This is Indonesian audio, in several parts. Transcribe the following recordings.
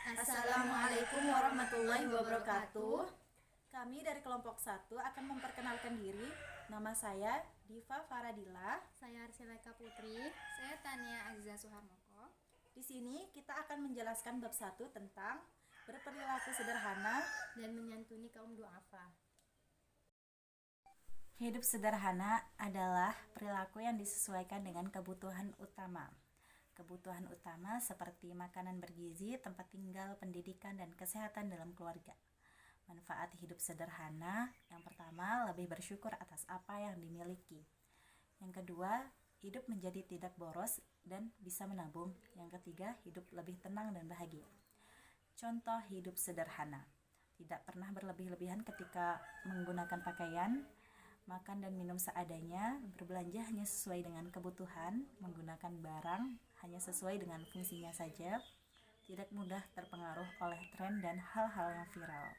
Assalamualaikum warahmatullahi wabarakatuh. Kami dari kelompok 1 akan memperkenalkan diri. Nama saya Diva Faradila. Saya Arsileka Putri. Saya Tania Aziza Suharmoko. Di sini kita akan menjelaskan bab 1 tentang berperilaku sederhana dan menyantuni kaum duafa. Hidup sederhana adalah perilaku yang disesuaikan dengan kebutuhan utama. Kebutuhan utama seperti makanan bergizi, tempat tinggal, pendidikan, dan kesehatan dalam keluarga. Manfaat hidup sederhana, yang pertama, lebih bersyukur atas apa yang dimiliki. Yang kedua, hidup menjadi tidak boros dan bisa menabung. Yang ketiga, hidup lebih tenang dan bahagia. Contoh hidup sederhana: tidak pernah berlebih-lebihan ketika menggunakan pakaian, makan dan minum seadanya, berbelanja hanya sesuai dengan kebutuhan, menggunakan barang hanya sesuai dengan fungsinya saja, tidak mudah terpengaruh oleh tren dan hal-hal yang viral.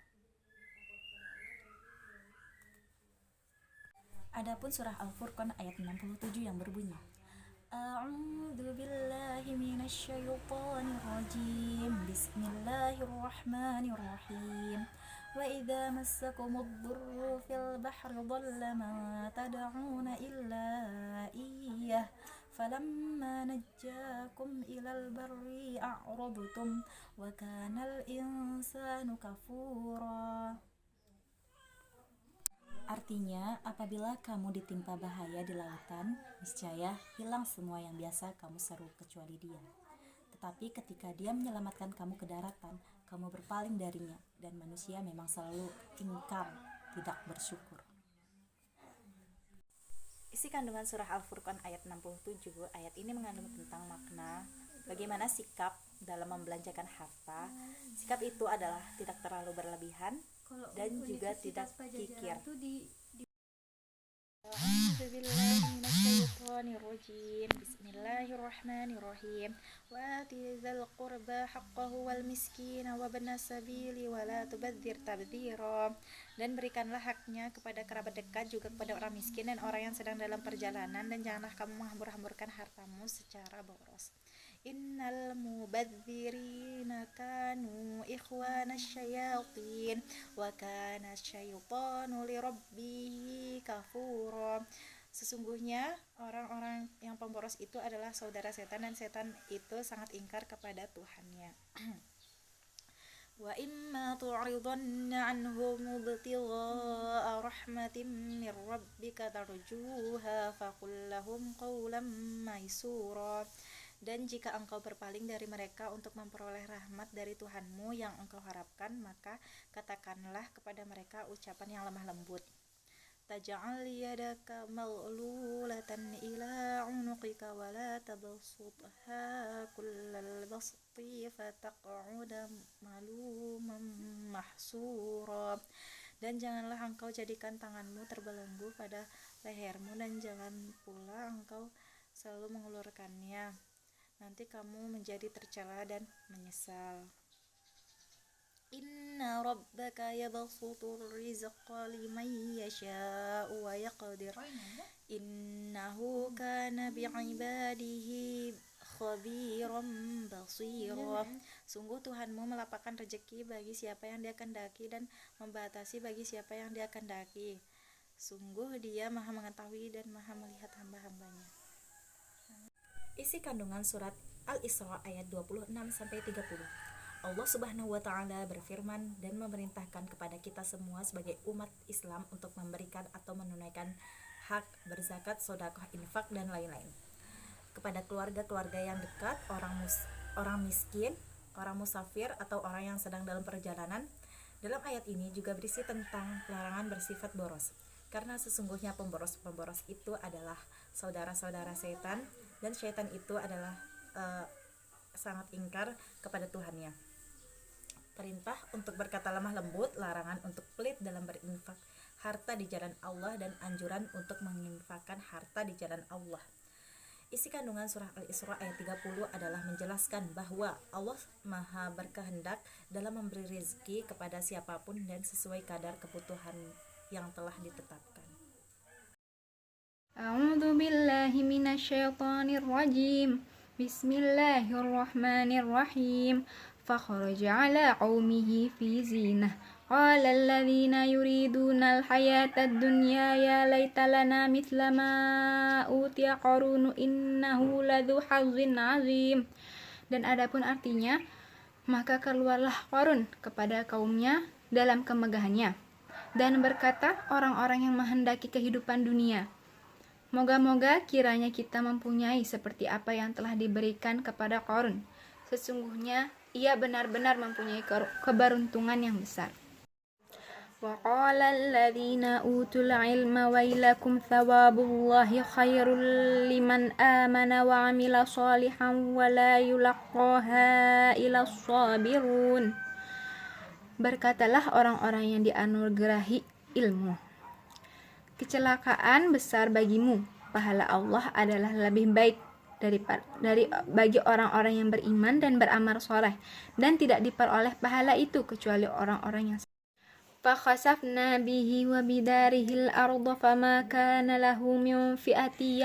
Adapun surah Al-Furqan ayat 67 yang berbunyi, A'udzu billahi minasyaitonir rajim. Bismillahirrahmanirrahim. Wa idza massakumud durru fil bahri dhalla ma tad'una illa iyyah falamma najjakum ilal barri a'radtum wa kanal insanu kafura. Artinya, apabila kamu ditimpa bahaya di lautan, niscaya hilang semua yang biasa kamu seru kecuali dia. Tetapi ketika dia menyelamatkan kamu ke daratan, kamu berpaling darinya, dan manusia memang selalu ingkar, tidak bersyukur. Isi kandungan surah Al-Furqan ayat 67, ayat ini mengandung tentang makna bagaimana sikap dalam membelanjakan harta. Sikap itu adalah tidak terlalu berlebihan dan juga tidak kikir. Bismillahirrahmanirrahim. Wa atizal qurba haqqahu wal miskina wa ibnas sabili wa la tubadzir tabdzira. Dan berikanlah haknya kepada kerabat dekat, juga kepada orang miskin dan orang yang sedang dalam perjalanan, dan janganlah kamu menghambur-hamburkan hartamu secara boros. Innal mubadzirina kanu ikhwanasy syayatin wa kana syaitanu lirabbihi kafura. Sesungguhnya orang-orang yang pemboros itu adalah saudara setan, dan setan itu sangat ingkar kepada Tuhannya. Wa imma tu'ridanna 'anhum ibtigha'a rahmatin mir rabbika tarjuha faqul lahum qawlan maysura. Dan jika engkau berpaling dari mereka untuk memperoleh rahmat dari Tuhanmu yang engkau harapkan, maka katakanlah kepada mereka ucapan yang lemah lembut. Taj'al yadaka maghlulatan ila 'unuqika wa la tabsutha kullal basti fataq'uda maluman mahsura. Dan janganlah engkau jadikan tanganmu terbelenggu pada lehermu, dan jangan pula engkau selalu mengulurkannya. Nanti kamu menjadi tercela dan menyesal. Inna rabbaka yabsutur rizqa liman yasha'u wa yaqdir. Innahu kana bi'ibadihi khabiran basira. Sungguh Tuhanmu melapangkan rezeki bagi siapa yang Dia kehendaki dan membatasi bagi siapa yang Dia kehendaki. Sungguh Dia Maha mengetahui dan Maha melihat hamba-hambanya. Isi kandungan surat Al-Isra ayat 26-30. Allah Subhanahu wa Ta'ala berfirman dan memerintahkan kepada kita semua sebagai umat Islam untuk memberikan atau menunaikan hak berzakat, sedekah, infak, dan lain-lain kepada keluarga-keluarga yang dekat, orang miskin, orang musafir, atau orang yang sedang dalam perjalanan. Dalam ayat ini juga berisi tentang larangan bersifat boros, karena sesungguhnya pemboros itu adalah saudara-saudara setan, dan setan itu adalah sangat ingkar kepada Tuhannya. Perintah untuk berkata lemah lembut, larangan untuk pelit dalam berinfak harta di jalan Allah, dan anjuran untuk menginfakkan harta di jalan Allah. Isi kandungan surah Al-Isra ayat 30 adalah menjelaskan bahwa Allah Maha berkehendak dalam memberi rezeki kepada siapapun dan sesuai kadar kebutuhan yang telah ditetapkan. A'udzu billahi minasyaitonir rajim. Bismillahirrahmanirrahim. Fakharaja ala qaumihi fi zinah. Qala alladhina yuriduna al-hayata ad-dunya ya laita lana mithla ma utiya qarun innahu ladzu hazzin azim. Dan adapun artinya, maka keluarlah Qarun kepada kaumnya dalam kemegahannya dan berkata orang-orang yang menghendaki kehidupan dunia, moga-moga kiranya kita mempunyai seperti apa yang telah diberikan kepada Qarun. Sesungguhnya ia benar-benar mempunyai keberuntungan yang besar. Wa qala alladhina utul ilma wailakum thawabullahi khairul liman amana wa amila shalihan wa la yulaqqaha illa sabirun. Berkatalah orang-orang yang dianugerahi ilmu, kecelakaan besar bagimu, pahala Allah adalah lebih baik bagi orang-orang yang beriman dan beramal soleh, dan tidak diperoleh pahala itu kecuali orang-orang yang fakhasafna bihi wa bidarihil arda fama kana lahu min fi'ati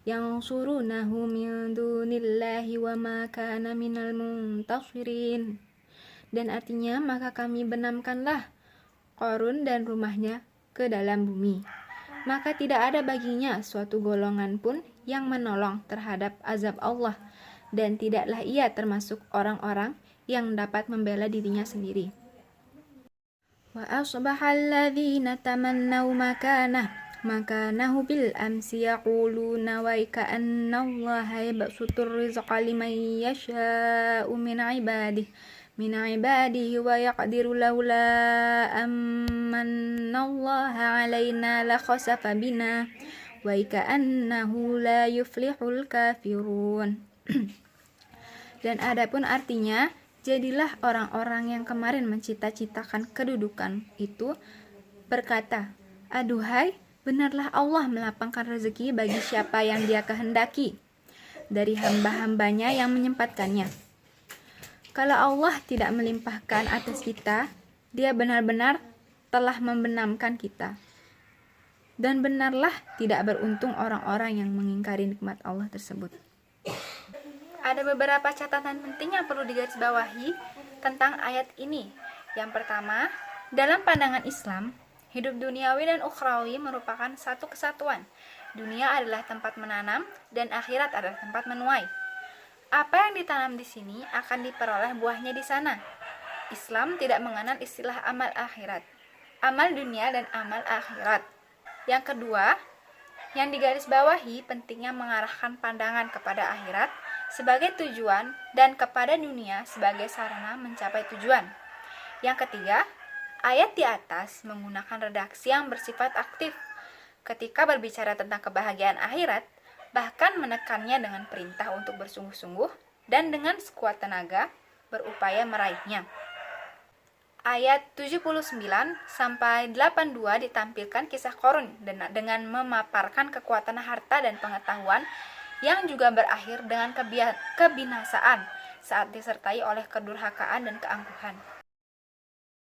yansurunahu min dunillahi wa ma kana minal muntasirin. Dan artinya, maka kami benamkanlah Qarun dan rumahnya ke dalam bumi, maka tidak ada baginya suatu golongan pun yang menolong terhadap azab Allah, dan tidaklah ia termasuk orang-orang yang dapat membela dirinya sendiri. Wa asbahal ladzina tamannaw makanahu bil amsi yaquluna wa ka'anna Allaha yabsutur rizqa liman yasha'u min ibadihi wa yaqdiru laula amanna Allaha alaina la khasafa bina wa ka'annahu la yuflihul kafirun. Dan adapun artinya, jadilah orang-orang yang kemarin mencita-citakan kedudukan itu berkata, aduhai, benarlah Allah melapangkan rezeki bagi siapa yang Dia kehendaki dari hamba-hambanya yang menyempatkannya. Kalau Allah tidak melimpahkan atas kita, Dia benar-benar telah membenamkan kita. Dan benarlah tidak beruntung orang-orang yang mengingkari nikmat Allah tersebut. Ada beberapa catatan penting yang perlu digarisbawahi tentang ayat ini. Yang pertama, dalam pandangan Islam, hidup duniawi dan ukhrawi merupakan satu kesatuan. Dunia adalah tempat menanam dan akhirat adalah tempat menuai. Apa yang ditanam di sini akan diperoleh buahnya di sana. Islam tidak mengenal istilah amal akhirat, amal dunia dan amal akhirat. Yang kedua, yang digarisbawahi pentingnya mengarahkan pandangan kepada akhirat sebagai tujuan dan kepada dunia sebagai sarana mencapai tujuan. Yang ketiga, ayat di atas menggunakan redaksi yang bersifat aktif ketika berbicara tentang kebahagiaan akhirat, bahkan menekannya dengan perintah untuk bersungguh-sungguh dan dengan sekuat tenaga berupaya meraihnya. Ayat 79 sampai 82 ditampilkan kisah Qarun dengan memaparkan kekuatan harta dan pengetahuan yang juga berakhir dengan kebinasaan saat disertai oleh kedurhakaan dan keangkuhan.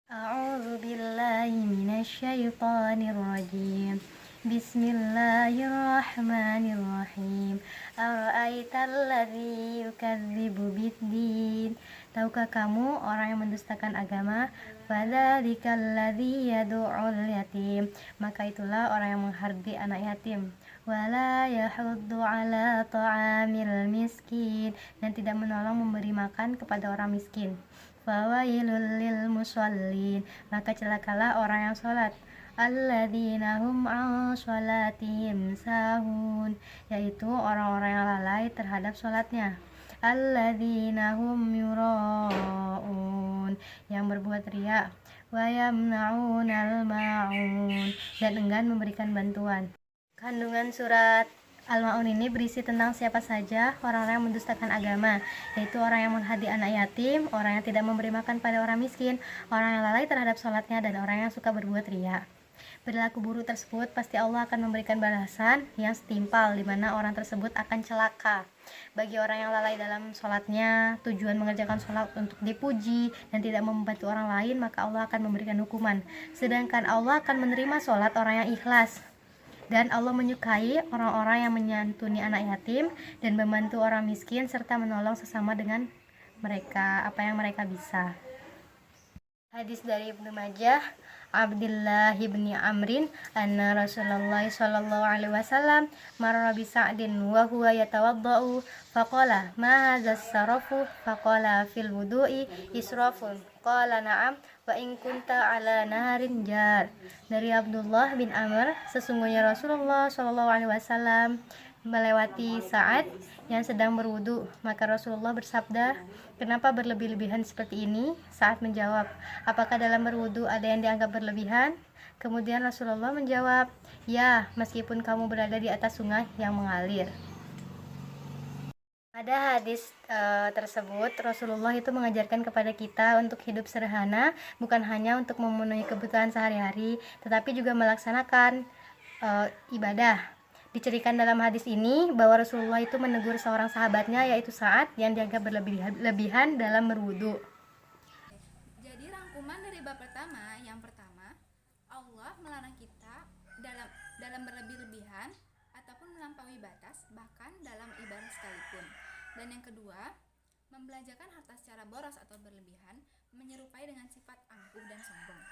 A'udzu billahi minasyaitonir rajim. Bismillahirrahmanirrahim. Ara'aital ladzi yukadzibu biddin. Tahukah kamu orang yang mendustakan agama? Fadzalikal ladzi yad'ul yatim. Maka itulah orang yang menghardi anak yatim. Wala yahuddu ala ta'amil miskin. Dan tidak menolong memberi makan kepada orang miskin. Fawailul lil musallin. Maka celakalah orang yang sholat. Alladzina hum an sholatihim sahun, yaitu orang-orang yang lalai terhadap sholatnya. Alladzina hum yura'un, yang berbuat riya. Wa yamna'unal ma'un, dan enggan memberikan bantuan. Kandungan surat Al-Ma'un ini berisi tentang siapa saja orang-orang yang mendustakan agama, yaitu orang yang menghadi anak yatim, orang yang tidak memberi makan pada orang miskin, orang yang lalai terhadap sholatnya, dan orang yang suka berbuat riya. Perilaku buruk tersebut pasti Allah akan memberikan balasan yang setimpal, di mana orang tersebut akan celaka. Bagi orang yang lalai dalam sholatnya, tujuan mengerjakan sholat untuk dipuji dan tidak membantu orang lain, maka Allah akan memberikan hukuman. Sedangkan Allah akan menerima sholat orang yang ikhlas. Dan Allah menyukai orang-orang yang menyantuni anak yatim dan membantu orang miskin serta menolong sesama dengan mereka apa yang mereka bisa. Hadis dari Ibnu Majah, Abdullah bin Amrin anna Rasulullah sallallahu alaihi wasallam marra bi Sa'din wa huwa yatawaddau faqala ma hadza sarafu faqala fil wudu'i israfun qala na'am wa in kunta ala naharin jar. Dari Abdullah bin Amr, sesungguhnya Rasulullah sallallahu alaihi wasallam melewati Sa'ad yang sedang berwudu, maka Rasulullah bersabda, "Kenapa berlebih-lebihan seperti ini?" Sa'ad menjawab, "Apakah dalam berwudu ada yang dianggap berlebihan?" Kemudian Rasulullah menjawab, "Ya, meskipun kamu berada di atas sungai yang mengalir." Pada hadis tersebut, Rasulullah itu mengajarkan kepada kita untuk hidup sederhana, bukan hanya untuk memenuhi kebutuhan sehari-hari, tetapi juga melaksanakan ibadah. Diceritakan dalam hadis ini bahwa Rasulullah itu menegur seorang sahabatnya, yaitu Sa'ad, yang dianggap berlebihan dalam berwudu. Jadi rangkuman dari bab pertama, yang pertama, Allah melarang kita dalam berlebih-lebihan ataupun melampaui batas, bahkan dalam ibadah sekalipun. Dan yang kedua, membelanjakan harta secara boros atau berlebihan menyerupai dengan sifat angkuh dan sombong.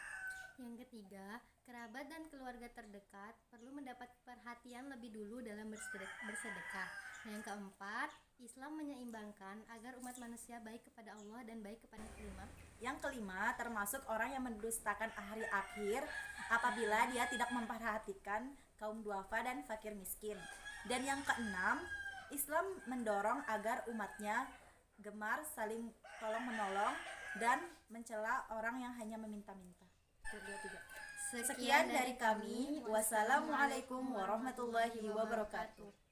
Yang ketiga, kerabat dan keluarga terdekat perlu mendapat perhatian lebih dulu dalam bersedekah. Yang keempat, Islam menyeimbangkan agar umat manusia baik kepada Allah dan baik kepada kelima. Yang kelima, termasuk orang yang mendustakan hari akhir apabila dia tidak memperhatikan kaum duafa dan fakir miskin. Dan yang keenam, Islam mendorong agar umatnya gemar saling tolong menolong dan mencela orang yang hanya meminta-minta. Sekian dari kami. Wassalamualaikum warahmatullahi wabarakatuh.